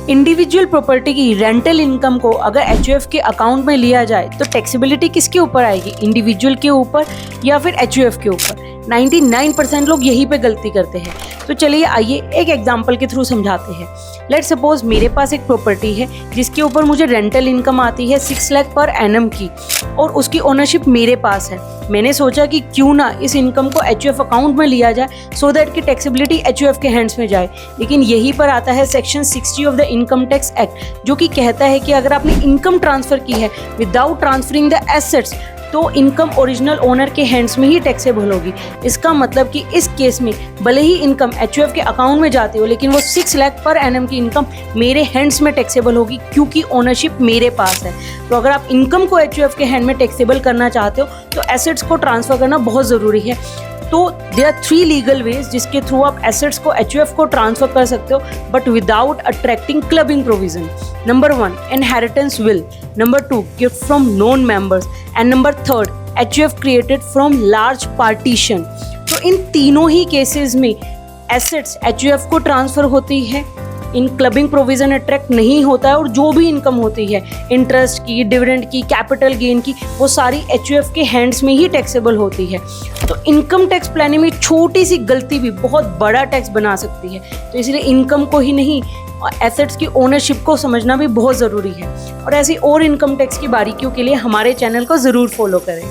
Individual property की rental income को अगर एचयूएफ के अकाउंट में लिया जाए तो टैक्सेबिलिटी किसके ऊपर आएगी, इंडिविजुअल के ऊपर या फिर एचयूएफ के ऊपर। 99% लोग यहीं पे गलती करते हैं। तो चलिए आइए एक एग्जांपल के थ्रू समझाते हैं। लेट्स सपोज मेरे पास एक प्रॉपर्टी है जिसके ऊपर मुझे रेंटल इनकम आती है 6 लाख पर एनम की, और उसकी ओनरशिप मेरे पास है। मैंने सोचा कि क्यों ना इस इनकम को एचयूएफ अकाउंट में लिया जाए सो दैट कि टैक्सेबिलिटी एचयूएफ के हैंड्स में जाए। लेकिन यहीं पर आता है section 60 of the income tax act, जो कि कहता है कि अगर आपने इनकम ट्रांसफर की है विदाउट ट्रांसफरिंग द एसेट्स तो इनकम ओरिजिनल ओनर के हैंड्स में ही टैक्सेबल होगी। इसका मतलब कि इस केस में भले ही इनकम एचयूएफ के अकाउंट में जाती हो, लेकिन वो 6 लाख पर एनम की इनकम मेरे हैंड्स में टैक्सेबल होगी क्योंकि ओनरशिप मेरे पास है। तो अगर आप इनकम को एचयूएफ के हैंड में टैक्सेबल करना चाहते हो तो एसेट्स को ट्रांसफर करना बहुत ज़रूरी है। तो देयर आर 3 लीगल वेज जिसके थ्रू आप एसेट्स को एचयूएफ को ट्रांसफर कर सकते हो, but without attracting clubbing provision. Number 1 inheritance will, number 2 gift from non members, and number 3 HUF created from large partition. तो इन तीनों ही केसेस में एसेट्स एचयूएफ को ट्रांसफर होती है, इन क्लबिंग प्रोविजन अट्रैक्ट नहीं होता है, और जो भी इनकम होती है इंटरेस्ट की, डिविडेंड की, कैपिटल गेन की, वो सारी एचयूएफ के हैंड्स में ही टैक्सेबल होती है। तो इनकम टैक्स प्लानिंग में छोटी सी गलती भी बहुत बड़ा टैक्स बना सकती है। तो इसलिए इनकम को ही नहीं, एसेट्स की ओनरशिप को समझना भी बहुत ज़रूरी है। और ऐसी और इनकम टैक्स की बारीकियों के लिए हमारे चैनल को ज़रूर फॉलो करें।